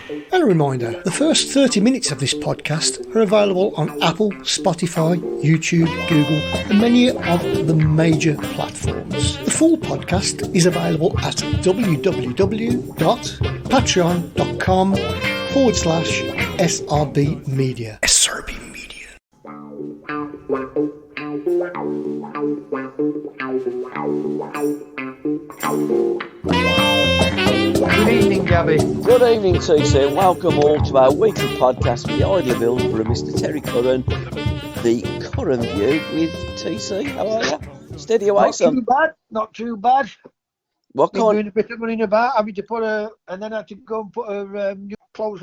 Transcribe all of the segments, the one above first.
And a reminder, the first 30 minutes of this podcast are available on Apple, Spotify, YouTube, Google and many of the major platforms. The full podcast is available at www.patreon.com/SRB Media. SRB Media. Good evening, Gabby. Good evening, TC, and welcome all to our weekly podcast with the idea of Hillsborough, Mr. Terry Curran, the Curran View with TC. How are you? Steady away, son. Not too bad. What Been kind? doing a bit of running about, having to put and then I had to go and put a new clothes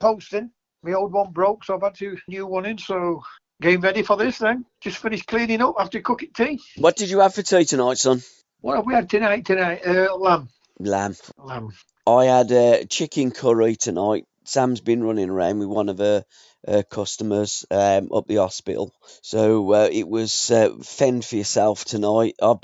post in. My old one broke, so I've had to new one in. So getting ready for this then. Just finished cleaning up after cooking tea. What did you have for tea tonight, son? What have we had tonight? Lamb. Lamb. I had chicken curry tonight. Sam's been running around with one of her customers up the hospital, so it was fend for yourself tonight. I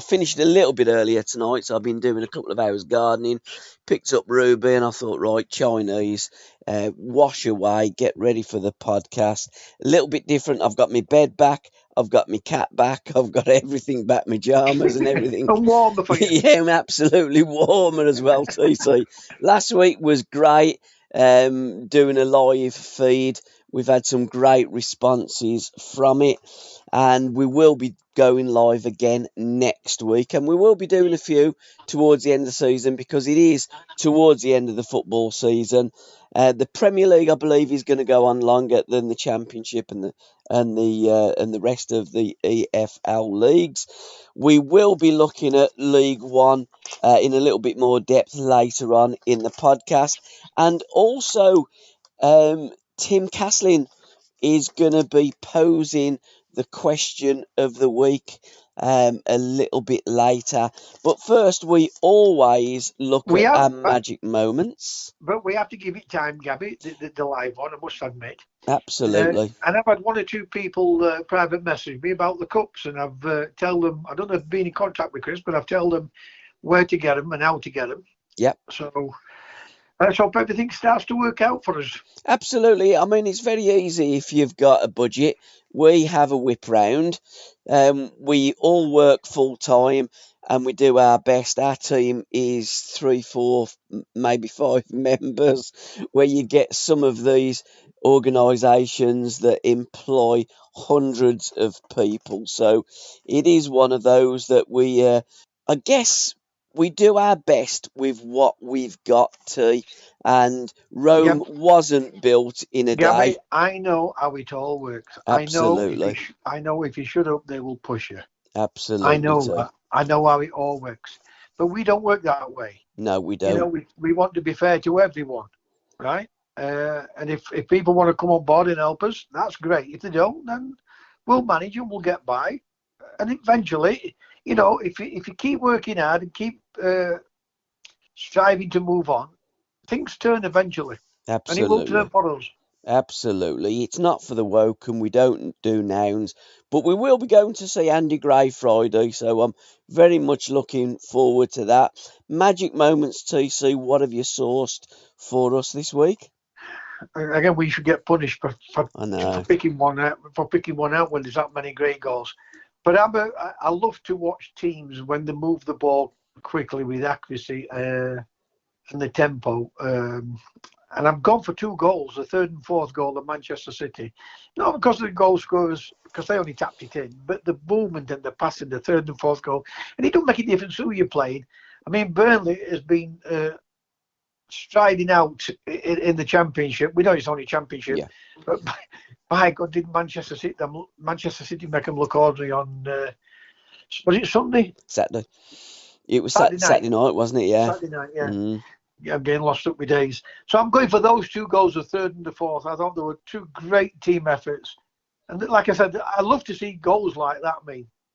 finished a little bit earlier tonight, so I've been doing a couple of hours gardening. Picked up Ruby, and I thought, right, Chinese, wash away, get ready for the podcast. A little bit different. I've got my bed back. I've got my cat back. I've got everything back, my pajamas and everything. I'm warm for you. Yeah, I'm absolutely warmer as well, TC. Last week was great, doing a live feed. We've had some great responses from it, and we will be going live again next week, and we will be doing a few towards the end of the season because it is towards the end of the football season. The Premier League, I believe, is going to go on longer than the Championship and the rest of the EFL leagues. We will be looking at League One in a little bit more depth later on in the podcast, and also Tim Castlin is going to be posing the question of the week a little bit later. But first, we always look at our magic moments. But we have to give it time, Gabby, the live one, I must admit. Absolutely. And I've had one or two people private message me about the cups, and I've told them, I don't know if I've been in contact with Chris, but I've told them where to get them and how to get them. Yep. So let's hope everything starts to work out for us. Absolutely. I mean, it's very easy if you've got a budget. We have a whip round. We all work full time and we do our best. Our team is 3, 4, maybe 5 members, where you get some of these organisations that employ hundreds of people. So it is one of those that we, I guess, we do our best with what we've got, T. And Rome wasn't built in a day. I know how it all works. Absolutely. I know if you shut up, they will push you. Absolutely. I know that. I know how it all works. But we don't work that way. No, we don't. You know, we want to be fair to everyone, right? And if people want to come on board and help us, that's great. If they don't, then we'll manage and we'll get by. And eventually, you know, if you keep working hard and keep striving to move on, things turn eventually. Absolutely. And it will turn for us. Absolutely. It's not for the woke, and we don't do nouns. But we will be going to see Andy Gray Friday, so I'm very much looking forward to that. Magic moments, TC, what have you sourced for us this week? Again, we should get punished for picking one out when there's that many great goals. But I love to watch teams when they move the ball quickly with accuracy and the tempo. And I've gone for 2 goals, the third and fourth goal of Manchester City. Not because of the goal scorers, because they only tapped it in, but the movement and the passing, the third and fourth goal. And it don't make a difference who you're playing. I mean, Burnley has been striding out in the Championship. We know it's only Championship, but by God, did Manchester City make them look ordinary on? Was it Sunday? Saturday. It was Saturday night, wasn't it? Yeah. Saturday night, yeah. Yeah, I'm getting lost up with days. So I'm going for those 2 goals, the third and the fourth. I thought they were 2 great team efforts. And like I said, I love to see goals like that,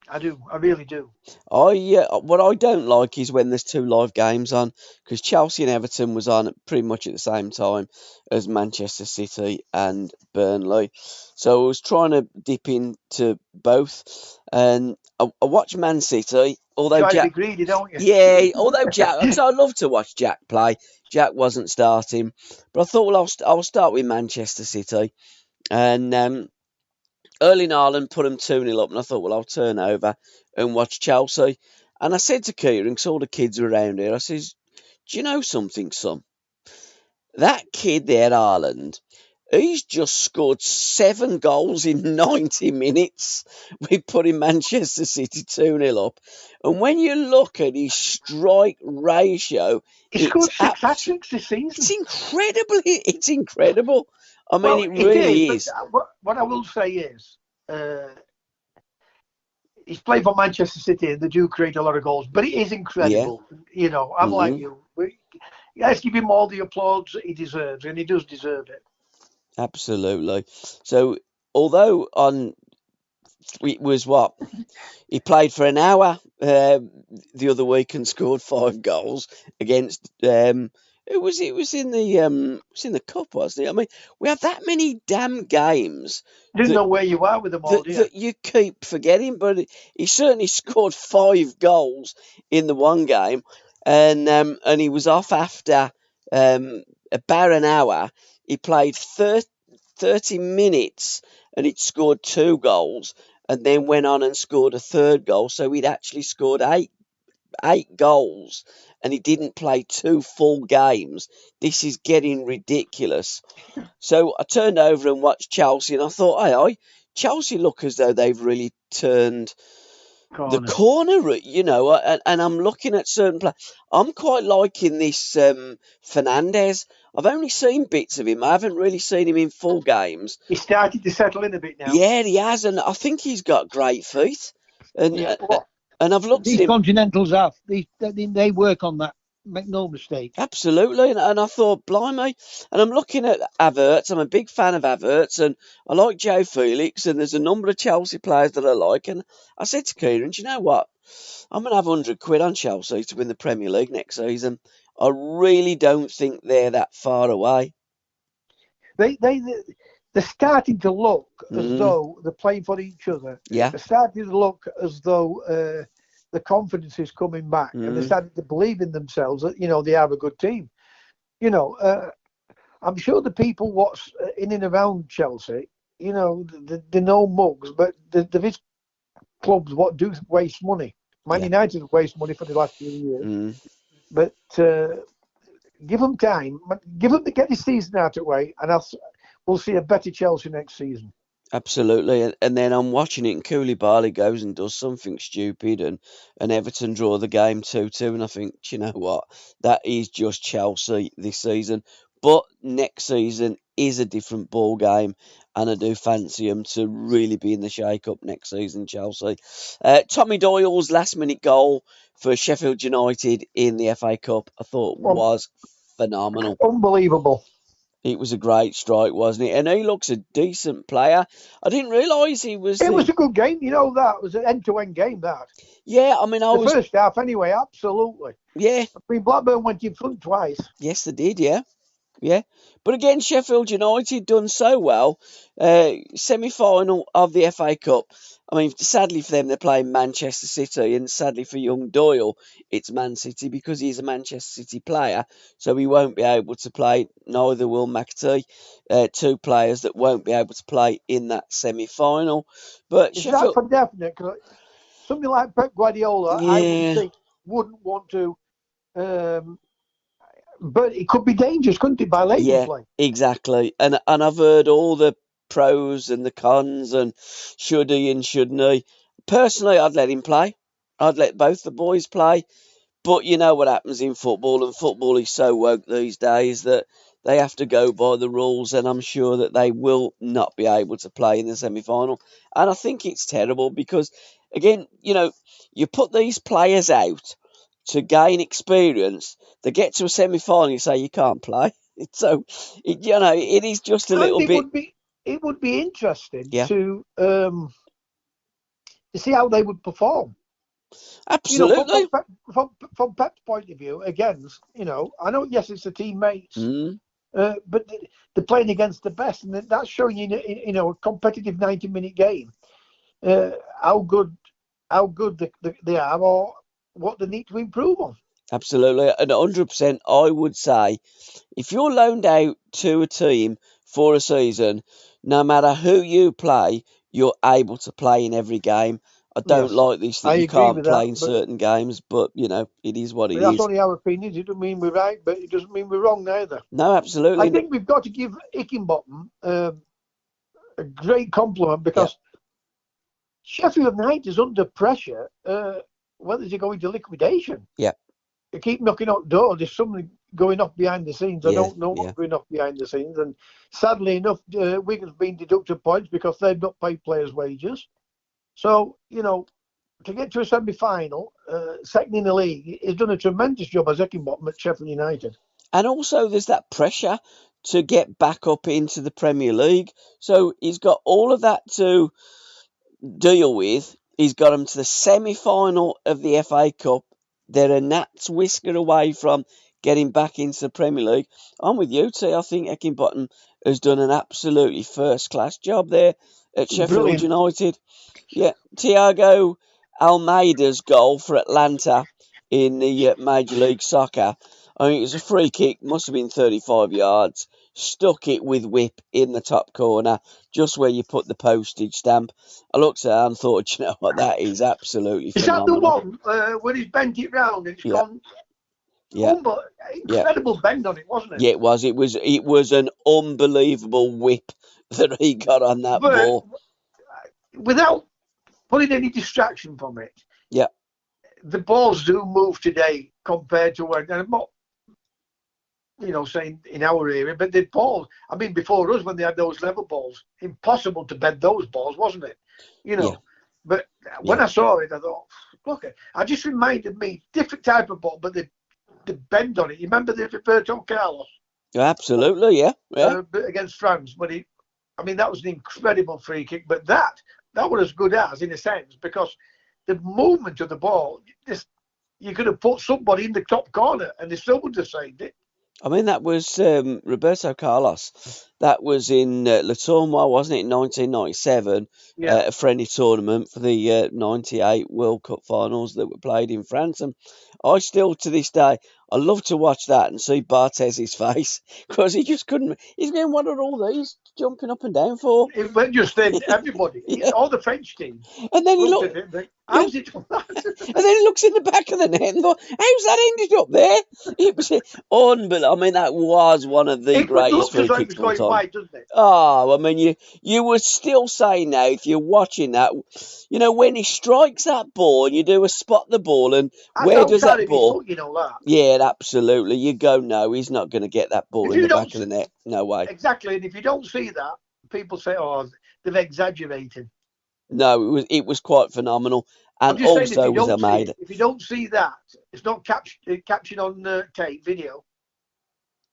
I do. I really do. What I don't like is when there's two live games on, because Chelsea and Everton was on pretty much at the same time as Manchester City and Burnley. So I was trying to dip into both, and I watched Man City. Although Try to be Jack, greedy, don't you? yeah, although Jack, I love to watch Jack play. Jack wasn't starting, but I thought, well, I'll start with Manchester City, and Erling Haaland put them 2-0 up, and I thought, well, I'll turn over and watch Chelsea. And I said to Kieran, because all the kids are around here, I says, do you know something, son? That kid there, Haaland, he's just scored 7 goals in 90 minutes with putting Manchester City 2-0 up. And when you look at his strike ratio, he scored 6 hat-tricks this season. It's incredible. It's incredible. I mean, it really is. What I will say is, he's played for Manchester City and they do create a lot of goals, but it is incredible. Yeah. You know, I'm like you. Let's give him all the applause he deserves, and he does deserve it. Absolutely. So, although it was he played for an hour the other week and scored 5 goals against it was in the cup, wasn't it? I mean, we have that many damn games. Didn't know where you are with them all, that you keep forgetting, but he certainly scored 5 goals in the one game, and he was off after about an hour. He played 30 minutes and he'd scored 2 goals, and then went on and scored a third goal. So he'd actually scored eight goals, and he didn't play 2 full games. This is getting ridiculous. So I turned over and watched Chelsea, and I thought, hey, Chelsea look as though they've really turned the corner, you know, and I'm looking at certain players. I'm quite liking this Fernandes. I've only seen bits of him. I haven't really seen him in full games. He's started to settle in a bit now. Yeah, he has, and I think he's got great feet. And and I've looked at him. These continentals have. They work on that. Make no mistake. Absolutely, and I thought, blimey. And I'm looking at Havertz. I'm a big fan of Havertz, and I like Joe Felix, and there's a number of Chelsea players that I like. And I said to Kieran, do you know what? I'm going to have £100 on Chelsea to win the Premier League next season. I really don't think they're that far away. They're starting to look as though they're playing for each other. Yeah. They're starting to look as though the confidence is coming back, and they're starting to believe in themselves that, you know, they have a good team. You know, I'm sure the people what's in and around Chelsea, you know, they're no mugs, but there is clubs what do waste money. Man United waste money for the last few years. But give them time. Give them to get the season out of the way, and we'll see a better Chelsea next season. Absolutely, and then I'm watching it, and Koulibaly goes and does something stupid, and Everton draw the game 2-2, and I think, do you know what? That is just Chelsea this season. But next season is a different ball game, and I do fancy them to really be in the shake-up next season, Chelsea. Tommy Doyle's last-minute goal for Sheffield United in the FA Cup, I thought was phenomenal. Unbelievable. It was a great strike, wasn't it? And he looks a decent player. I didn't realise he was... It was a good game, you know that. It was an end-to-end game, that. Yeah, I mean, the first half anyway, absolutely. Yeah. I mean, Blackburn went in front twice. Yes, they did, yeah. Yeah. But again, Sheffield United done so well. Semi-final of the FA Cup. I mean, sadly for them, they're playing Manchester City, and sadly for young Doyle, it's Man City because he's a Manchester City player, so he won't be able to play. Neither will McAtee, 2 players that won't be able to play in that semi-final. But is that for definite? Cause something like Pep Guardiola, I would think, wouldn't want to. But it could be dangerous, couldn't it, by letting play? Exactly. And I've heard all the pros and the cons and should he and shouldn't he. Personally, I'd let him play. I'd let both the boys play. But you know what happens in football, and football is so woke these days that they have to go by the rules, and I'm sure that they will not be able to play in the semi-final. And I think it's terrible because, again, you know, you put these players out to gain experience, they get to a semi-final, you say you can't play. So, you know, it is just a little bit... It would be interesting to to see how they would perform. Absolutely. You know, from Pep's point of view, against, you know, I know, yes, it's the teammates, but they're playing against the best, and that's showing you know, a competitive 90-minute game, how good they are, or what they need to improve on. Absolutely, and 100%. I would say, if you're loaned out to a team for a season, no matter who you play, you're able to play in every game. I don't like this that you can't play in certain games, but, you know, it is what it is. That's only our opinions. It doesn't mean we're right, but it doesn't mean we're wrong neither. No, absolutely. I think we've got to give Hickenbottom a great compliment, because Sheffield United is under pressure. Whether they're going to liquidation. Yeah. They keep knocking on doors. There's something going off behind the scenes. I don't know what's going off behind the scenes. And sadly enough, Wigan's been deducted points because they've not paid players' wages. So, you know, to get to a semi-final, second in the league, he's done a tremendous job as Hickenbottom at Sheffield United. And also there's that pressure to get back up into the Premier League. So he's got all of that to deal with. He's got them to the semi-final of the FA Cup. They're a gnat's whisker away from getting back into the Premier League. I'm with you, T. I think Hickenbottom has done an absolutely first-class job there at Sheffield United. Yeah, Thiago Almeida's goal for Atlanta in the Major League Soccer, I mean, it was a free kick, must have been 35 yards, stuck it with whip in the top corner, just where you put the postage stamp. I looked at it and thought, you know what, that is absolutely phenomenal. Is that the one where he's bent it round and it's gone? Yeah. Incredible bend on it, wasn't it? Yeah, it was. It was an unbelievable whip that he got on that ball. Without putting any distraction from it. Yeah. The balls do move today compared to when, and I'm not, you know, saying in our area, but the balls, I mean, before us, when they had those level balls, impossible to bend those balls, wasn't it? You know, but when I saw it, I thought, look, I just reminded me, different type of ball, but the bend on it. You remember the Roberto Carlos? Absolutely, yeah. Against France, but I mean, that was an incredible free kick, but that was as good as, in a sense, because the movement of the ball, you could have put somebody in the top corner and they still would have saved it. I mean, that was Roberto Carlos. That was in Le Tournoi, wasn't it, in 1997, a friendly tournament for the 98 World Cup finals that were played in France. And I still, to this day, I love to watch that and see Barthez's face, because he just couldn't. He's going, what are all these jumping up and down for? It went just then, everybody, all the French team. And then he looked. How's it? And then he looks in the back of the net and thought, how's that ended up there? It was unbelievable. I mean, that was one of the greatest free kicks of all time. Wide, doesn't it? Oh, I mean, you would still say now, if you're watching that, you know, when he strikes that ball and you do a spot the ball, and where does that ball? You know that. Yeah, absolutely. You go, no, he's not going to get that ball in the back of the net. No way. Exactly, and if you don't see that, people say, oh, they've exaggerated. No, it was quite phenomenal, and also was Almeida. If you don't see that, it's not captured on tape, video,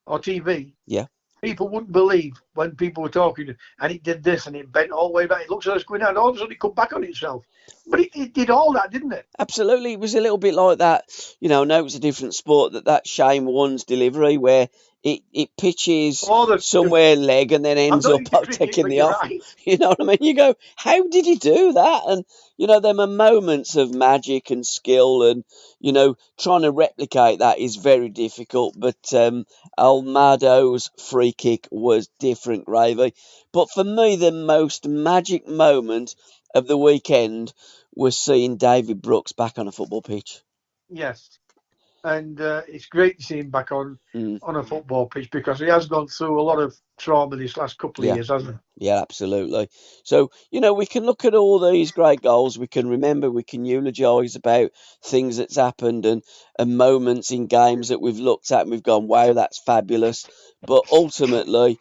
or TV. Yeah. People wouldn't believe when people were talking, and it did this and it bent all the way back. It looks like it's going out, and all of a sudden it come back on itself. But it did all that, didn't it? Absolutely. It was a little bit like that. You know, I know it's a different sport, that Shane Warne's delivery where it pitches somewhere leg and then ends up taking the off. Right. You know what I mean? You go, how did he do that? And, you know, there are moments of magic and skill, and, you know, trying to replicate that is very difficult. But Almado's free kick was different gravy. But for me, the most magic moment of the weekend was seeing David Brooks back on a football pitch. Yes. And it's great to see him back on a football pitch, because he has gone through a lot of trauma these last couple of years, hasn't he? Yeah, absolutely. So, you know, we can look at all these great goals. We can remember, we can eulogise about things that's happened and moments in games that we've looked at and we've gone, wow, that's fabulous. But ultimately,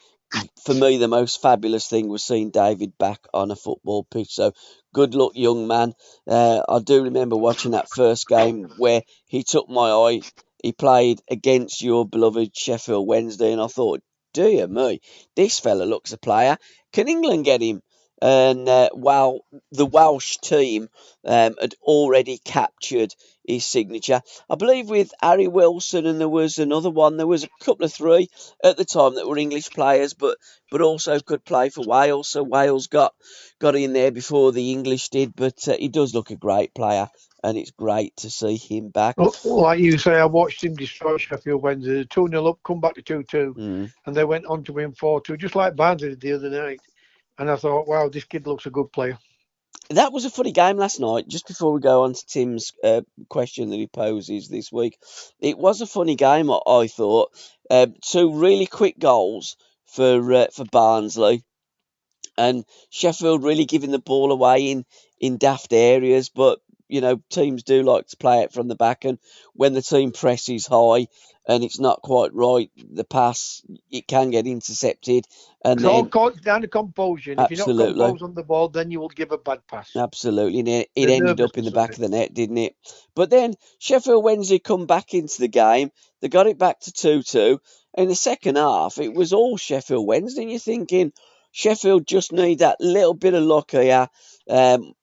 for me, the most fabulous thing was seeing David back on a football pitch. So good luck, young man. I do remember watching that first game where he took my eye. He played against your beloved Sheffield Wednesday, and I thought, dear me, this fella looks a player. Can England get him? and while the Welsh team had already captured his signature. I believe with Harry Wilson, and there was another one. There was a couple of three at the time that were English players, but also could play for Wales. So Wales got in there before the English did. But he does look a great player, and it's great to see him back. Well, like you say, I watched him destroy Sheffield Wednesday. 2-0 up, come back to 2-2, and they went on to win 4-2, just like Barnsley did the other night. And I thought, wow, this kid looks a good player. That was a funny game last night. Just before we go on to Tim's question that he poses this week, it was a funny game. I thought 2 really quick goals for Barnsley, and Sheffield really giving the ball away in daft areas. But teams do like to play it from the back, and when the team presses high and it's not quite right, the pass, it can get intercepted. And it's then all down to composure. If you're not composed on the ball, then you will give a bad pass. Absolutely. And it ended up in the back of the net, didn't it? But then Sheffield Wednesday come back into the game. They got it back to 2-2. In the second half, it was all Sheffield Wednesday. And you're thinking Sheffield just need that little bit of luck here, and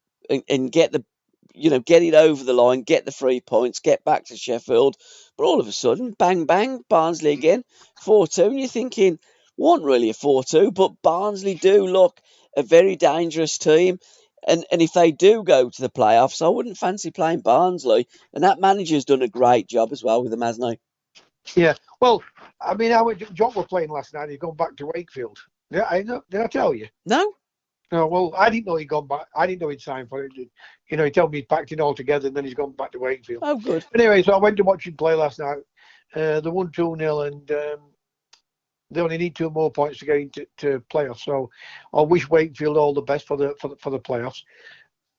get it over the line, get the 3 points, get back to Sheffield. But all of a sudden, bang, bang, Barnsley again, 4-2. And you're thinking, wasn't really a 4-2, but Barnsley do look a very dangerous team. And if they do go to the playoffs, I wouldn't fancy playing Barnsley. And that manager's done a great job as well with them, hasn't he? Yeah. Well, I mean, John was playing last night. He's gone back to Wakefield. Did I tell you? No. No, well, I didn't know he'd gone back. I didn't know he'd signed for it. He told me he'd packed it all together, and then he's gone back to Wakefield. Oh, good. Anyway, so I went to watch him play last night. They won 2-0, and they only need 2 more points to get into playoffs. So I wish Wakefield all the best for the playoffs.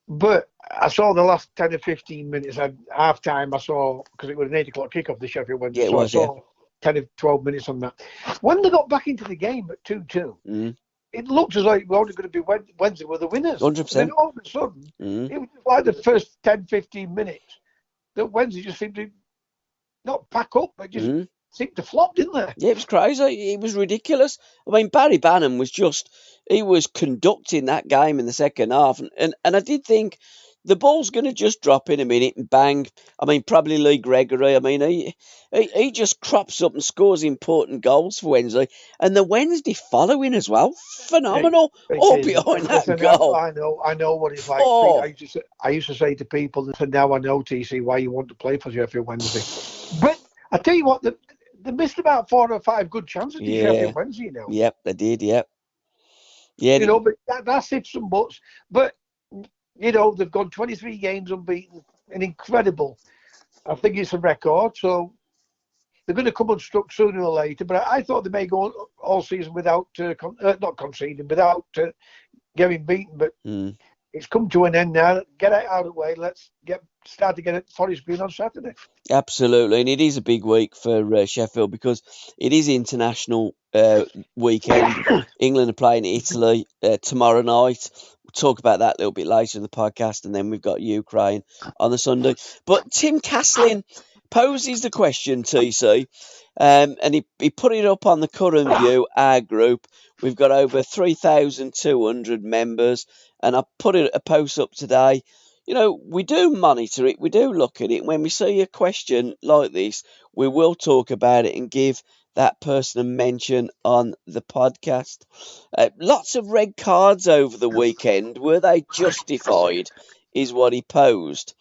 But I saw the last 10 or 15 minutes at half time. I saw, because it was an 8 o'clock kickoff, the Sheffield Wednesday. Yeah, it was, I saw 10 or 12 minutes on that. When they got back into the game at 2-2, it looked as though it was only going to be Wednesday were the winners. 100%. Then all of a sudden, it was like the first 10, 15 minutes that Wednesday just seemed to not pack up, but just seemed to flop, didn't they? Yeah, it was crazy. It was ridiculous. I mean, Barry Banham he was conducting that game in the second half. And I did think the ball's going to just drop in a minute and bang. I mean, probably Lee Gregory. I mean, he just crops up and scores important goals for Wednesday. And the Wednesday following as well. Phenomenal. All behind that goal. I know what it's like. Oh. I used to say to people, and now I know, TC, why you want to play for Sheffield Wednesday. But I tell you what, they missed about 4 or 5 good chances to Sheffield Wednesday, Yep, they did, yep. Yeah, but that's ifs and buts. But, they've gone 23 games unbeaten, an incredible. I think it's a record. So they're going to come unstuck sooner or later. But I thought they may go all season without, not conceding, without getting beaten. But it's come to an end now. Get it out of the way. Let's start to get it Forest Green on Saturday. Absolutely, and it is a big week for Sheffield because it is international weekend. England are playing Italy tomorrow night. We'll talk about that a little bit later in the podcast, and then we've got Ukraine on the Sunday. But Tim Castlin poses the question, TC, and he put it up on the Curran View, our group. We've got over 3,200 members, and I put a post up today. We do monitor it, we do look at it. When we see a question like this, we will talk about it and give that person a mention on the podcast. Lots of red cards over the weekend. Were they justified, is what he posed.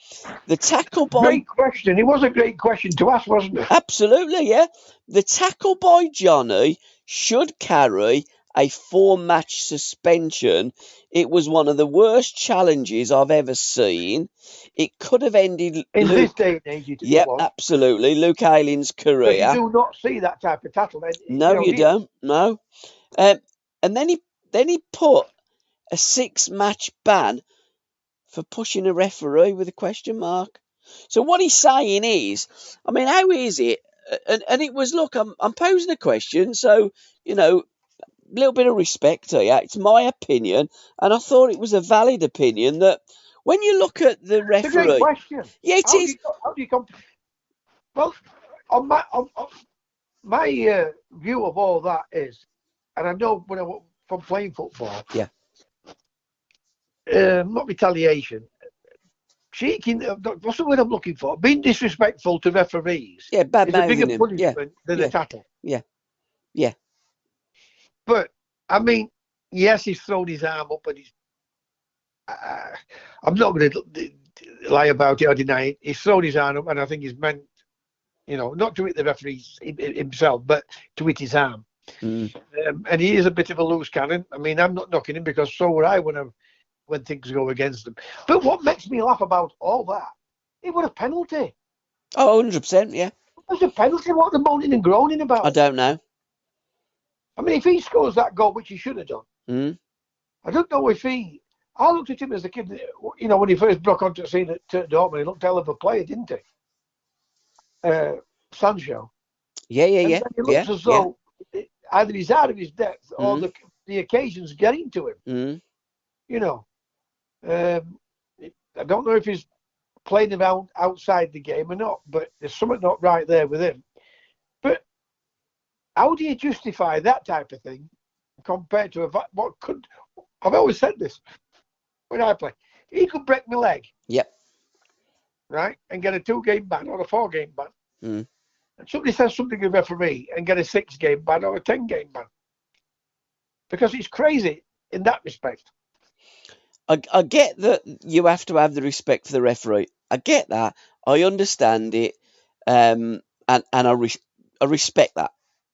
The tackle by... Great question. It was a great question to ask, wasn't it? Absolutely, yeah. The tackle by Johnny should carry a 4-match suspension. It was one of the worst challenges I've ever seen. It could have ended... In this day and age, yep, absolutely. Luke Ayling's career. But you do not see that type of tackle. No, you don't. No. And then he put a 6-match ban for pushing a referee with a question mark. So what he's saying is, I mean, how is it? And it was, look, I'm posing a question, so, a little bit of respect here. It's my opinion, and I thought it was a valid opinion that when you look at the referee... It's a great question. Yeah, it is. How do you come... Well, on my view of all that is, and I know from playing football, yeah, not retaliation. Cheeking, what's the word I'm looking for? Being disrespectful to referees is a bigger punishment than a tackle. Yeah. But, I mean, yes, he's thrown his arm up and he's... I'm not going to lie about it or deny it. He's thrown his arm up and I think he's meant, not to hit the referee himself, but to hit his arm. And he is a bit of a loose cannon. I mean, I'm not knocking him because so would I when things go against him. But what makes me laugh about all that, it was a penalty. Oh, 100%, yeah. It was a penalty. What are they moaning and groaning about? I don't know. I mean, if he scores that goal, which he should have done, I don't know if he... I looked at him as a kid, when he first broke onto the scene at Dortmund, he looked a hell of a player, didn't he? Sancho. Yeah. He looks as though either he's out of his depth or the occasion's getting to him. I don't know if he's playing around outside the game or not, but there's something not right there with him. But how do you justify that type of thing compared to what could... I've always said this when I play. He could break my leg. Yep. Right? And get a 2-game ban or a 4-game ban. And somebody says something to the referee and get a 6-game ban or a 10-game ban. Because it's crazy in that respect. I get that you have to have the respect for the referee. I get that. I understand it. And I respect that.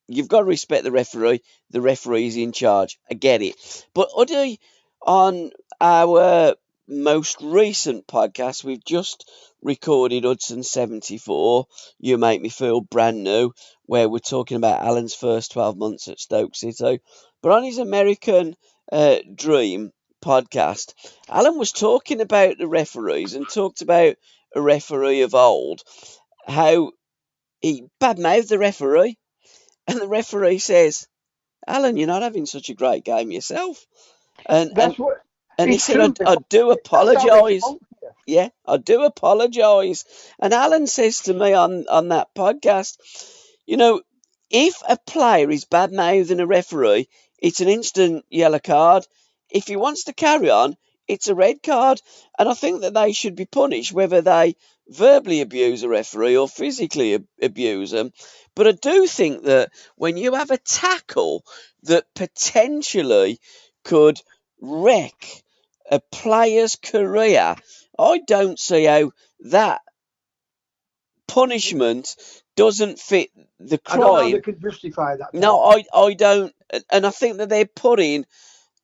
You've got to respect the referee. The referee is in charge. I get it. But Uddy, on our most recent podcast, we've just recorded Hudson 74, You Make Me Feel Brand New, where we're talking about Alan's first 12 months at Stoke City. But on his American Dream podcast, Alan was talking about the referees and talked about a referee of old, how he badmouthed the referee. And the referee says, Alan, you're not having such a great game yourself. And he said, I do apologise. Yeah, I do apologise. And Alan says to me on that podcast, if a player is bad-mouthing a referee, it's an instant yellow card. If he wants to carry on, it's a red card. And I think that they should be punished, whether they verbally abuse a referee or physically abuse them. But I do think that when you have a tackle that potentially could wreck a player's career, I don't see how that punishment doesn't fit the crime. I don't know how they can justify that. No, I don't. And I think that they're putting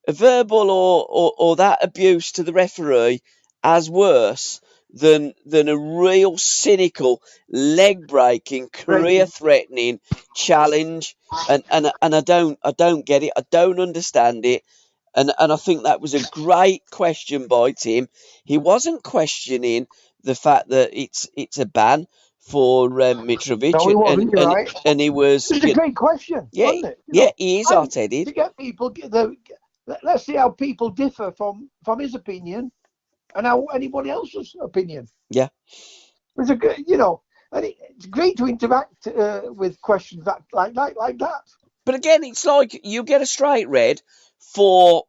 a verbal or that abuse to the referee as worse than a real cynical, leg-breaking, career-threatening challenge. And I don't get it. I don't understand it. And I think that was a great question by Tim. He wasn't questioning the fact that it's a ban for Mitrovic. No, he wasn't, right. And he was... It's a great question, wasn't it? He is hot-headed. To get people... Let's see how people differ from his opinion and how anybody else's opinion. Yeah. It's and it's great to interact with questions like that. But again, it's like you get a straight red for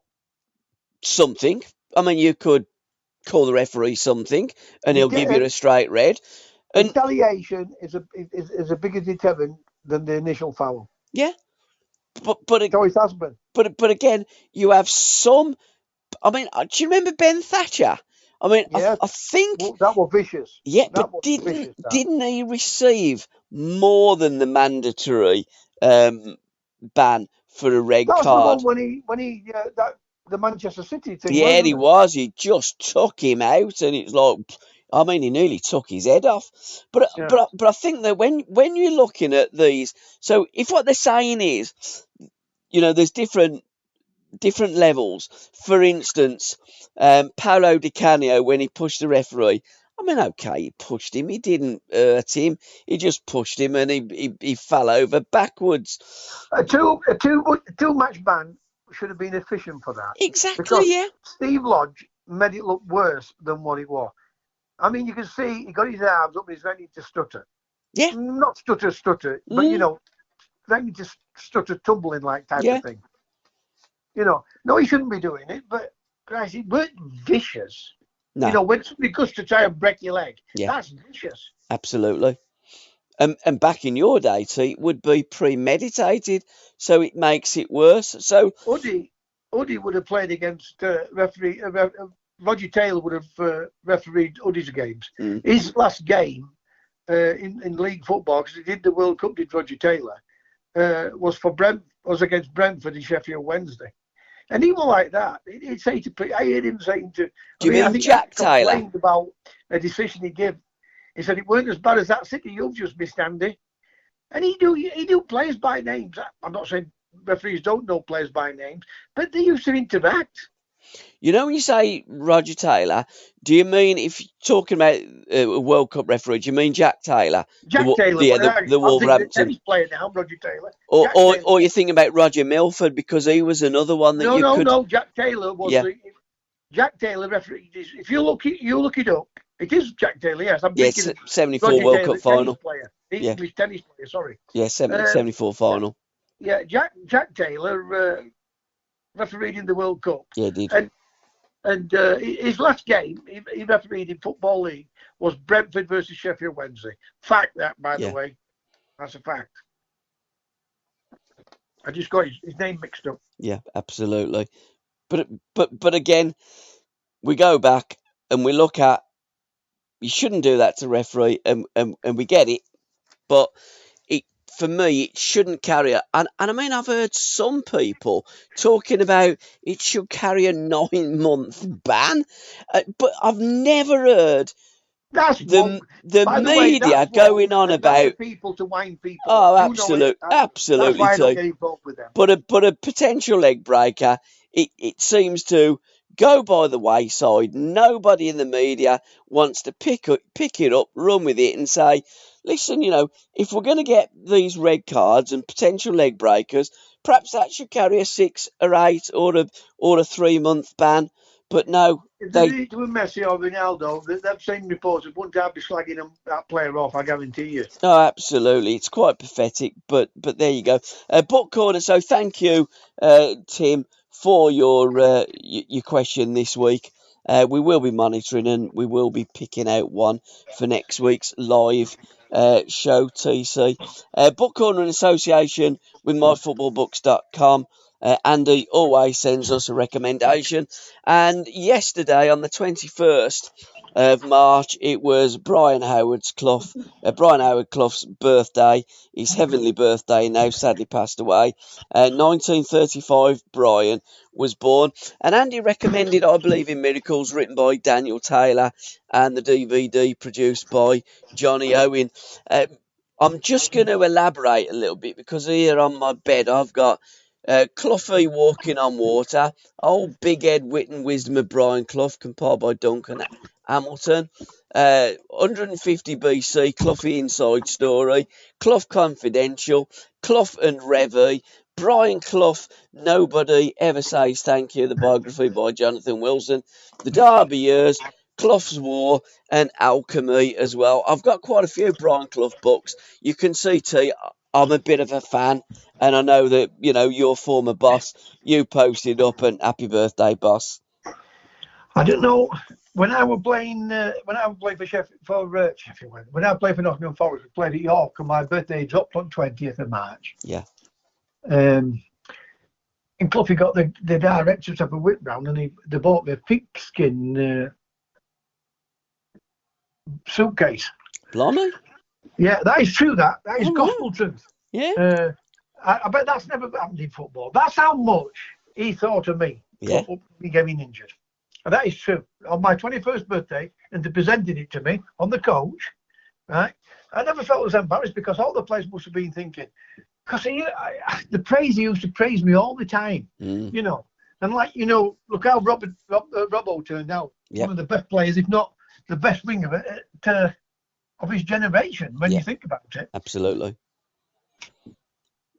something. I mean, you could call the referee something, and he'll give you a straight red. And retaliation is a bigger deterrent than the initial foul. Yeah, but it always has been. But again, you have some. I mean, do you remember Ben Thatcher? I mean, yeah. I think that was vicious. Yeah, but didn't he receive more than the mandatory ban for a red card? That was the one when he the Manchester City thing. Yeah, he was. He just took him out, and it's like, I mean, he nearly took his head off. But I think that when you're looking at these, so if what they're saying is, there's different levels. For instance, Paolo Di Canio, when he pushed the referee, I mean, okay, he pushed him. He didn't hurt him. He just pushed him, and he fell over backwards. A two-match ban should have been efficient for that. Exactly, because yeah. Steve Lodge made it look worse than what it was. I mean, you can see he got his arms up and he's ready to stutter. Yeah. Not stutter, but, ready to stutter, tumbling like type of thing. No, he shouldn't be doing it, but Christ, it weren't vicious. No. You know, when somebody goes to try and break your leg, that's vicious. Absolutely. And back in your day, T, it would be premeditated, so it makes it worse. So Uddy would have played against referee. Roger Taylor would have refereed Uddy's games. His last game in league football, because he did the World Cup, did Roger Taylor, was against Brentford in Sheffield Wednesday. And even like that, he'd say to, I heard him saying to, do you mean Jack Taylor? Complained about a decision he gave. He said it weren't as bad as that City you've just missed, Andy. And he do players by names. I'm not saying referees don't know players by names, but they used to interact. You know, when you say Roger Taylor, do you mean, if you're talking about a World Cup referee, do you mean Jack Taylor? Taylor. Yeah, the Wolverhampton tennis player now, Roger Taylor. Or you're thinking about Roger Milford, because he was another one that No, Jack Taylor was Jack Taylor referee. If you look it up, it is Jack Taylor, yes. I'm thinking 74 Roger World Taylor, Cup final. Player, English tennis player, sorry. Yeah, 74 final. Yeah, Jack Taylor refereed in the World Cup. Yeah, he did. And his last game he refereed in Football League was Brentford versus Sheffield Wednesday. Fact that, by the way. That's a fact. I just got his name mixed up. Yeah, absolutely. But again, we go back and we look at, you shouldn't do that to referee, and we get it, but for me, it shouldn't carry and I mean, I've heard some people talking about it should carry a 9-month ban, but I've never heard the media going on about people to wind people. Oh, absolutely. That's why I don't get involved with them. But a potential leg breaker, it seems to go by the wayside. Nobody in the media wants to pick it up, run with it, and say, listen, if we're going to get these red cards and potential leg breakers, perhaps that should carry a 6 or 8 or a 3-month ban. But no, if they did it to Messi or Ronaldo, that same reporters wouldn't have be slagging that player off, I guarantee you. Oh, absolutely. It's quite pathetic, but there you go. Book corner. So thank you, Tim, for your question this week. We will be monitoring, and we will be picking out one for next week's live show, TC. Book corner in association with myfootballbooks.com. Andy always sends us a recommendation, and yesterday on the 21st of March, it was Brian Howard Clough's birthday, his heavenly birthday, now sadly passed away. 1935 Brian was born, and Andy recommended I Believe in Miracles, written by Daniel Taylor, and the DVD produced by Johnny Owen. I'm just going to elaborate a little bit, because here on my bed I've got Cloughie Walking on Water, Old Big Head Wit and Wisdom of Brian Clough, compiled by Duncan Hamilton, 150 BC, Cloughie Inside Story, Clough Confidential, Clough and Revy, Brian Clough, Nobody Ever Says Thank You, the biography by Jonathan Wilson, The Derby Years, Clough's War, and Alchemy as well. I've got quite a few Brian Clough books. You can see, T, I'm a bit of a fan, and I know that, your former boss, you posted up, and happy birthday, boss. I don't know. When I was playing for Sheffield, when I played for Nottingham Forest, we played at York, and my birthday dropped on 20th of March. Yeah. And Cloughie got the director to have a whip round, and they bought me a pigskin suitcase. Blimey. Yeah, that is true. That is gospel truth. Yeah. I bet that's never happened in football. That's how much he thought of me. Yeah. Me getting injured. And that is true. On my 21st birthday, and they presented it to me on the coach, right? I never felt as embarrassed, because all the players must have been thinking, because the praise he used to praise me all the time, And look how Robbo turned out. Yep. One of the best players, if not the best winger of his generation, when you think about it. Absolutely.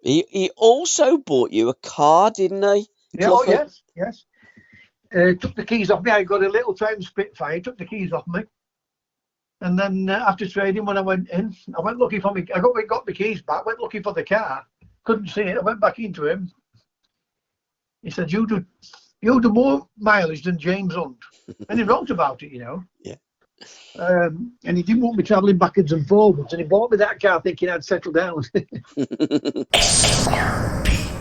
He also bought you a car, didn't he? Yeah, oh, yes. Took the keys off me. I got a little Triumph Spitfire, took the keys off me. And then after trading, when I went in, I went looking for me. I got the keys back, went looking for the car. Couldn't see it. I went back into him. He said, you do You do more mileage than James Hunt. And he wrote about it, you know. Yeah. And he didn't want me travelling backwards and forwards. And he bought me that car thinking I'd settle down. SRP.